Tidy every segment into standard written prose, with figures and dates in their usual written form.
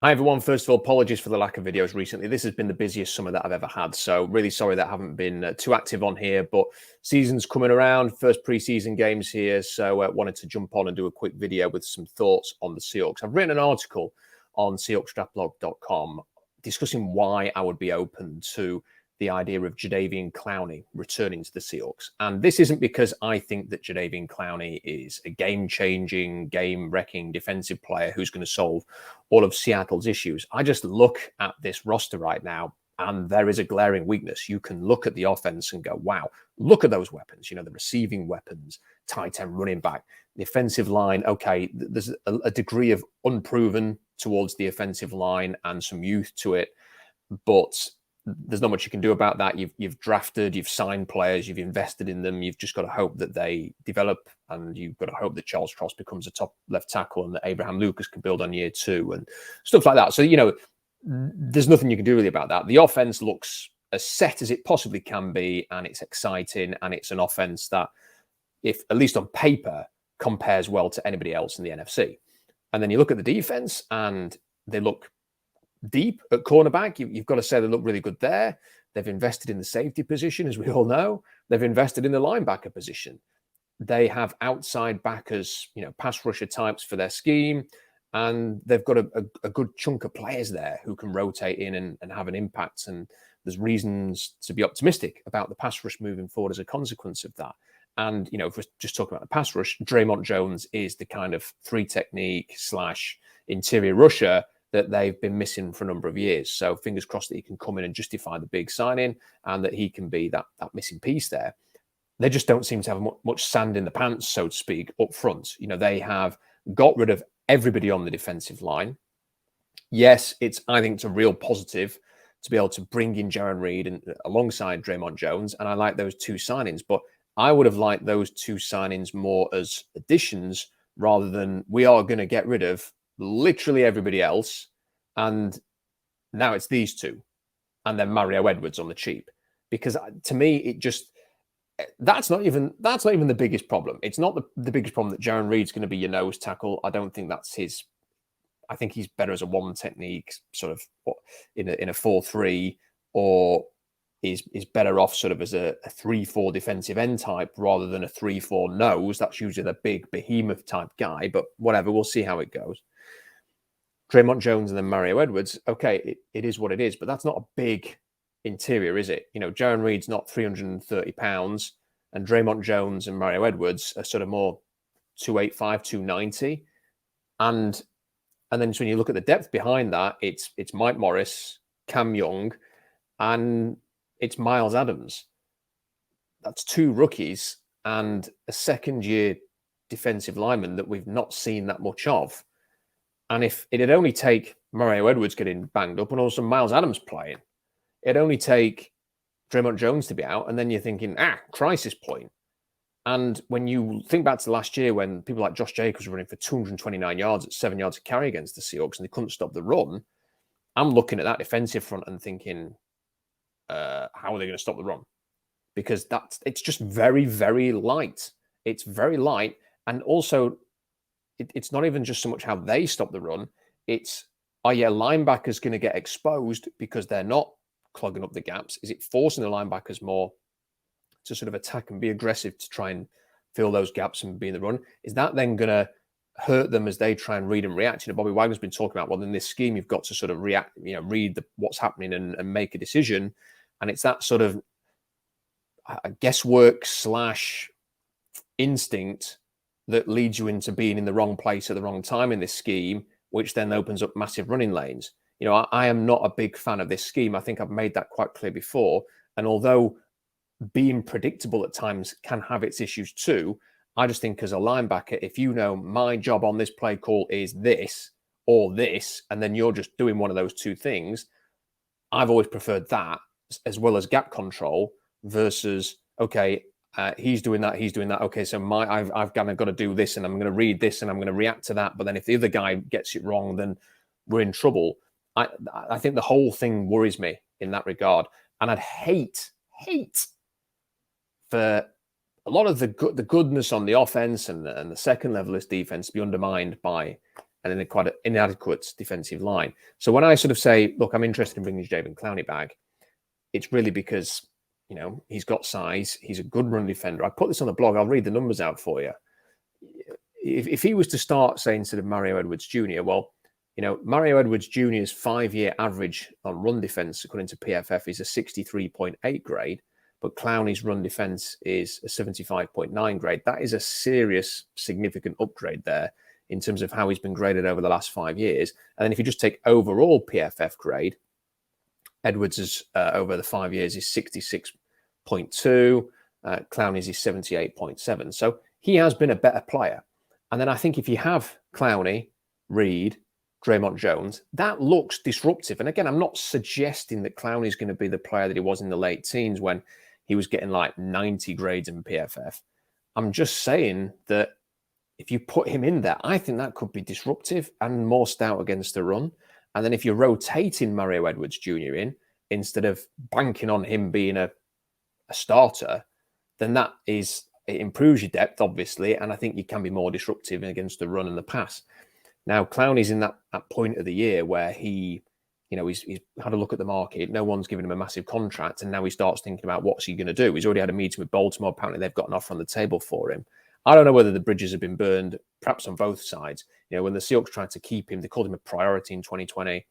Hi everyone. First of all, apologies for the lack of videos recently. This has been the busiest summer that I've ever had, so really sorry that I haven't been too active on here, but season's coming around, first preseason games here, so wanted to jump on and do a quick video with some thoughts on the Seahawks. I've written an article on SeahawksDraftBlog.com discussing why I would be open to the idea of Jadeveon Clowney returning to the Seahawks. And this isn't because I think that Jadeveon Clowney is a game-changing, game-wrecking defensive player who's going to solve all of Seattle's issues. I just look at this roster right now, and there is a glaring weakness. You can look at the offense and go, wow, look at those weapons, the receiving weapons, tight end, running back, the offensive line. Okay, there's a degree of unproven towards the offensive line and some youth to it, but there's not much you can do about that. You've drafted, you've signed players, you've invested in them. You've just got to hope that they develop, and you've got to hope that Charles Cross becomes a top left tackle and that Abraham Lucas can build on year two and stuff like that. So, there's nothing you can do really about that. The offense looks as set as it possibly can be, and it's exciting, and it's an offense that, if at least on paper, compares well to anybody else in the NFC. And then you look at the defense, and they look deep at cornerback. You've got to say they look really good there. They've invested in the safety position, as we all know. They've invested in the linebacker position. They have outside backers, pass rusher types for their scheme. And they've got a good chunk of players there who can rotate in and have an impact. And there's reasons to be optimistic about the pass rush moving forward as a consequence of that. And, if we're just talking about the pass rush, Draymond Jones is the kind of three technique / interior rusher that they've been missing for a number of years. So fingers crossed that he can come in and justify the big signing, and that he can be that missing piece there. They just don't seem to have much sand in the pants, so to speak, up front. They have got rid of everybody on the defensive line. Yes, I think it's a real positive to be able to bring in Jaron Reed and alongside Draymond Jones, and I like those two signings, but I would have liked those two signings more as additions rather than we are going to get rid of literally everybody else, and now it's these two, and then Mario Edwards on the cheap. Because to me, that's not even the biggest problem. It's not the biggest problem that Jaron Reed's going to be your nose tackle. I don't think that's his. I think he's better as a one technique, sort of in a 4-3, or is better off sort of as a 3-4 defensive end type rather than a 3-4 nose. That's usually the big behemoth type guy. But whatever, we'll see how it goes. Draymond Jones and then Mario Edwards, okay, it is what it is, but that's not a big interior, is it? Jaron Reed's not 330 pounds, and Draymond Jones and Mario Edwards are sort of more 285, 290. And then when you look at the depth behind that, it's Mike Morris, Cam Young, and it's Miles Adams. That's two rookies and a second-year defensive lineman that we've not seen that much of. And if it'd only take Mario Edwards getting banged up and also Miles Adams playing, it'd only take Draymond Jones to be out, and then you're thinking, crisis point. And when you think back to last year when people like Josh Jacobs were running for 229 yards at 7 yards a carry against the Seahawks and they couldn't stop the run, I'm looking at that defensive front and thinking, how are they going to stop the run? Because it's just very, very light. It's very light. And also, it's not even just so much how they stop the run. It's, linebackers going to get exposed because they're not clogging up the gaps? Is it forcing the linebackers more to sort of attack and be aggressive to try and fill those gaps and be in the run? Is that then going to hurt them as they try and read and react? Bobby Wagner's been talking about, well, in this scheme, you've got to sort of react, read what's happening and make a decision. And it's that sort of guesswork / instinct that leads you into being in the wrong place at the wrong time in this scheme, which then opens up massive running lanes. I am not a big fan of this scheme. I think I've made that quite clear before. And although being predictable at times can have its issues too, I just think as a linebacker, if my job on this play call is this or this, and then you're just doing one of those two things, I've always preferred that as well as gap control versus, he's doing that. Okay, so I've kind of got to do this, and I'm going to read this, and I'm going to react to that. But then if the other guy gets it wrong, then we're in trouble. I think the whole thing worries me in that regard, and I'd hate for a lot of the goodness on the offense and the second levelist defense to be undermined by and then quite an inadequate defensive line. So when I sort of say, look, I'm interested in bringing Jadeveon Clowney back, it's really because, he's got size. He's a good run defender. I put this on the blog. I'll read the numbers out for you. If he was to start, say, instead of Mario Edwards Jr., well, Mario Edwards Jr.'s 5-year average on run defense, according to PFF, is a 63.8 grade, but Clowney's run defense is a 75.9 grade. That is a serious, significant upgrade there in terms of how he's been graded over the last 5 years. And then if you just take overall PFF grade, Edwards is over the 5 years is 66.2. Clowney's is 78.7. So he has been a better player. And then I think if you have Clowney, Reed, Draymond Jones, that looks disruptive. And again, I'm not suggesting that Clowney's going to be the player that he was in the late teens when he was getting like 90 grades in PFF. I'm just saying that if you put him in there, I think that could be disruptive and more stout against the run. And then if you're rotating Mario Edwards Jr. in, instead of banking on him being a starter, then it improves your depth, obviously. And I think you can be more disruptive against the run and the pass. Now, Clowney's in that point of the year where he's had a look at the market. No one's given him a massive contract. And now he starts thinking about what's he going to do. He's already had a meeting with Baltimore. Apparently, they've got an offer on the table for him. I don't know whether the bridges have been burned, perhaps on both sides. When the Seahawks tried to keep him, they called him a priority in 2020.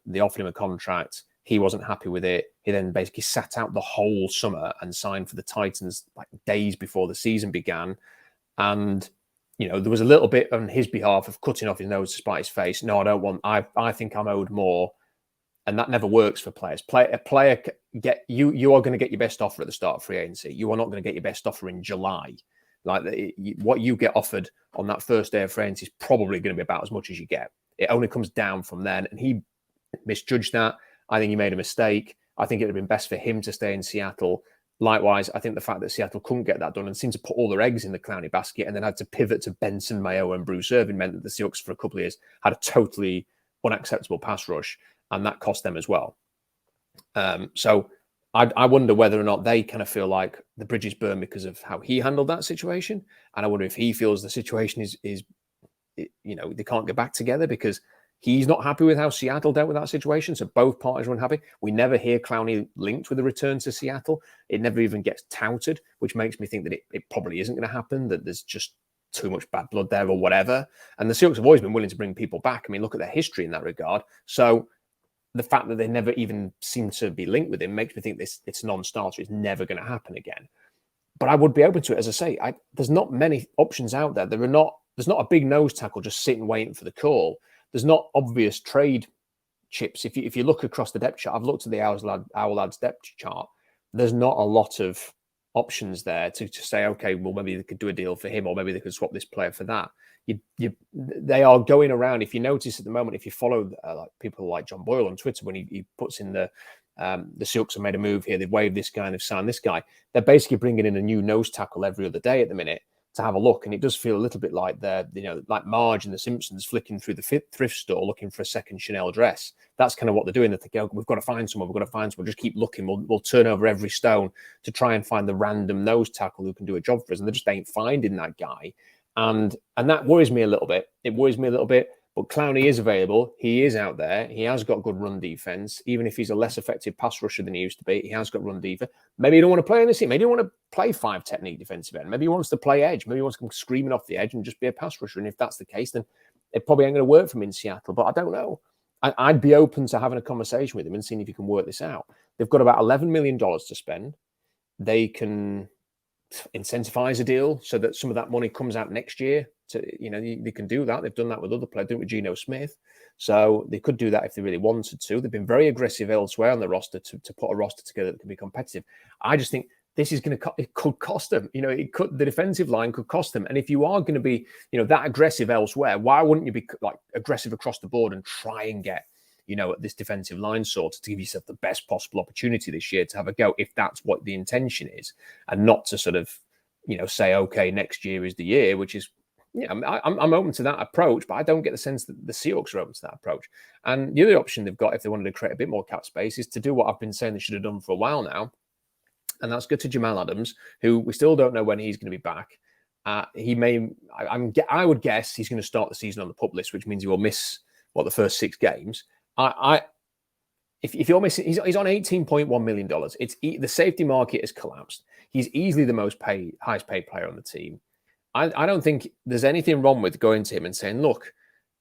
They offered him a contract. He wasn't happy with it. He then basically sat out the whole summer and signed for the Titans like days before the season began. And, there was a little bit on his behalf of cutting off his nose to spite his face. No, I don't want, I think I'm owed more. And that never works for players. You are going to get your best offer at the start of free agency. You are not going to get your best offer in July. Like what you get offered on that first day of free agency is probably going to be about as much as you get. It only comes down from then. And he misjudged that. I think he made a mistake. I think it would have been best for him to stay in Seattle. Likewise, I think the fact that Seattle couldn't get that done and seemed to put all their eggs in the Clowney basket and then had to pivot to Benson, Mayo, and Bruce Irvin meant that the Seahawks for a couple of years had a totally unacceptable pass rush, and that cost them as well. So I wonder whether or not they kind of feel like the bridge is burned because of how he handled that situation. And I wonder if he feels the situation is they can't get back together because he's not happy with how Seattle dealt with that situation. So both parties are unhappy. We never hear Clowney linked with a return to Seattle. It never even gets touted, which makes me think that it probably isn't going to happen, that there's just too much bad blood there or whatever. And the Seahawks have always been willing to bring people back. I mean, look at their history in that regard. So the fact that they never even seem to be linked with him makes me think it's non-starter. It's never going to happen again. But I would be open to it. As I say, there's not many options out there. There's not a big nose tackle just sitting waiting for the call. There's not obvious trade chips. If you look across the depth chart, I've looked at the Owl Lads depth chart. There's not a lot of options there to say, okay, well, maybe they could do a deal for him or maybe they could swap this player for that. They are going around. If you notice at the moment, if you follow like people like John Boyle on Twitter, when he puts in the Seahawks have made a move here, they've waived this guy and they've signed this guy, they're basically bringing in a new nose tackle every other day at the minute to have a look. And it does feel a little bit like like Marge and the Simpsons flicking through the thrift store looking for a second Chanel dress. That's kind of what they're doing. They think, oh, we've got to find someone. Just keep looking. We'll turn over every stone to try and find the random nose tackle who can do a job for us. And they just ain't finding that guy. And that worries me a little bit. It worries me a little bit. But Clowney is available. He is out there. He has got good run defense. Even if he's a less effective pass rusher than he used to be, he has got run defense. Maybe he don't want to play in this team. Maybe he don't want to play 5 technique defensive end. Maybe he wants to play edge. Maybe he wants to come screaming off the edge and just be a pass rusher. And if that's the case, then it probably ain't going to work for him in Seattle. But I don't know. I'd be open to having a conversation with him and seeing if he can work this out. They've got about $11 million to spend. They can incentivize a deal so that some of that money comes out next year. They can do that. They've done that with other players, done it with Geno Smith. So they could do that if they really wanted to. They've been very aggressive elsewhere on the roster to put a roster together that can be competitive. I just think this is it could cost them. The defensive line could cost them. And if you are going to be, that aggressive elsewhere, why wouldn't you be like aggressive across the board and try and get, this defensive line sorted to give yourself the best possible opportunity this year to have a go, if that's what the intention is, and not to sort of, say, okay, next year is the year, which is, I'm open to that approach, but I don't get the sense that the Seahawks are open to that approach. And the other option they've got, if they wanted to create a bit more cap space, is to do what I've been saying they should have done for a while now, and that's go to Jamal Adams, who we still don't know when he's going to be back. He may, I would guess he's going to start the season on the pup list, which means he will miss the first 6 games. If you're missing, he's on $18.1 million. The safety market has collapsed. He's easily the highest paid player on the team. I don't think there's anything wrong with going to him and saying, look,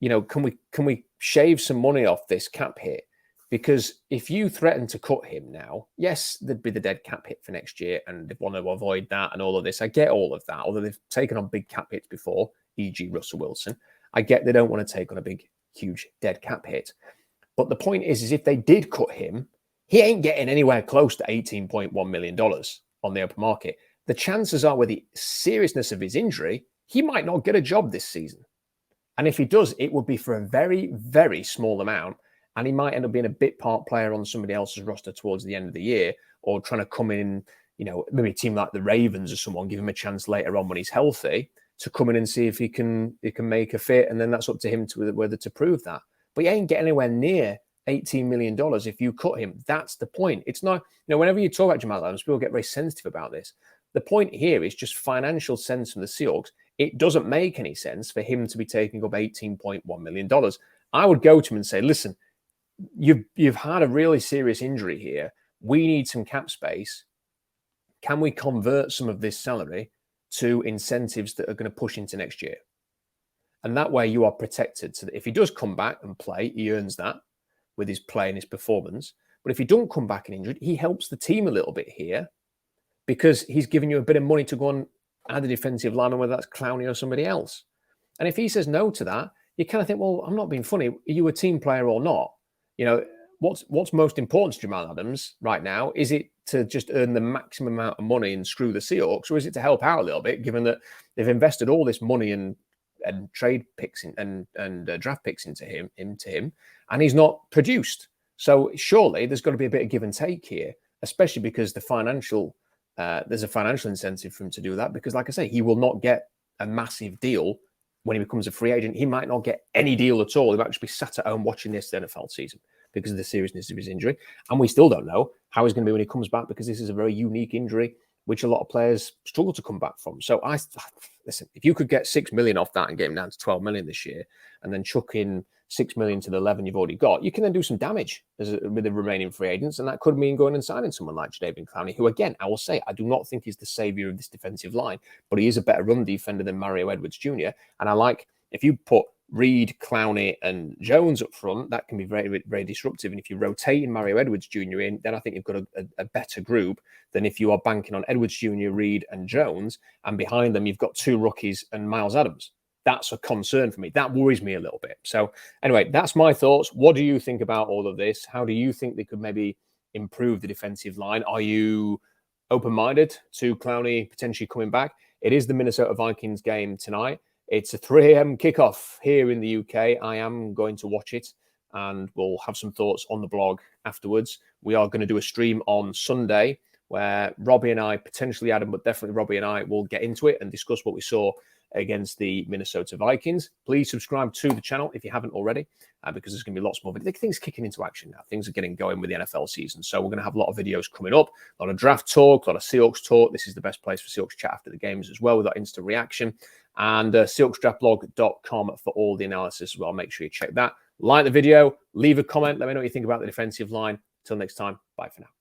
can we shave some money off this cap hit? Because if you threaten to cut him now, yes, there'd be the dead cap hit for next year, and they want to avoid that and all of this. I get all of that, although they've taken on big cap hits before, e.g. Russell Wilson. I get they don't want to take on a big, huge dead cap hit. But the point is if they did cut him, he ain't getting anywhere close to $18.1 million on the open market. The chances are, with the seriousness of his injury, he might not get a job this season. And if he does, it would be for a very, very small amount. And he might end up being a bit part player on somebody else's roster towards the end of the year, or trying to come in, maybe a team like the Ravens or someone, give him a chance later on when he's healthy to come in and see if he can make a fit. And then that's up to him to whether to prove that. But he ain't getting anywhere near $18 million if you cut him. That's the point. It's not, whenever you talk about Jamal Adams, people get very sensitive about this. The point here is just financial sense from the Seahawks. It doesn't make any sense for him to be taking up $18.1 million. I would go to him and say, listen, you've had a really serious injury here. We need some cap space. Can we convert some of this salary to incentives that are going to push into next year? And that way you are protected. So that if he does come back and play, he earns that with his play and his performance. But if he don't come back and injured, he helps the team a little bit here because he's giving you a bit of money to go and add a defensive lineman, whether that's Clowney or somebody else. And if he says no to that, you kind of think, well, I'm not being funny. Are you a team player or not? What's most important to Jamal Adams right now? Is it to just earn the maximum amount of money and screw the Seahawks, or is it to help out a little bit, given that they've invested all this money and trade picks and draft picks into him, and he's not produced? So surely there's got to be a bit of give and take here, especially because there's a financial incentive for him to do that. Because, like I say, he will not get a massive deal when he becomes a free agent. He might not get any deal at all. He might just be sat at home watching this NFL season because of the seriousness of his injury. And we still don't know how he's going to be when he comes back, because this is a very unique injury, which a lot of players struggle to come back from. So listen, if you could get $6 million off that and get him down to $12 million this year, and then chuck in $6 million to the 11 you've already got, you can then do some damage with the remaining free agents. And that could mean going and signing someone like Jadeveon Clowney, who, again, I will say, I do not think is the savior of this defensive line, but he is a better run defender than Mario Edwards Jr. And I like, if you put Reed, Clowney, and Jones up front, that can be very, very disruptive. And if you're rotating Mario Edwards Jr. in, then I think you've got a better group than if you are banking on Edwards Jr., Reed, and Jones, and behind them you've got 2 rookies and Miles Adams. That's a concern for me. That worries me a little bit. So anyway, that's my thoughts. What do you think about all of this? How do you think they could maybe improve the defensive line? Are you open-minded to Clowney potentially coming back? It is the Minnesota Vikings game tonight. It's a 3 a.m. kickoff here in the UK. I am going to watch it, and we'll have some thoughts on the blog afterwards. We are going to do a stream on Sunday where Robbie and I, potentially Adam, but definitely Robbie and I, will get into it and discuss what we saw against the Minnesota Vikings. Please subscribe to the channel if you haven't already, because there's going to be lots more videos. Things kicking into action now. Things are getting going with the NFL season. So we're going to have a lot of videos coming up, a lot of draft talk, a lot of Seahawks talk. This is the best place for Seahawks chat after the games as well, with our instant reaction. And SeahawksDraftBlog.com for all the analysis as well. Make sure you check that. Like the video, leave a comment. Let me know what you think about the defensive line. Till next time, bye for now.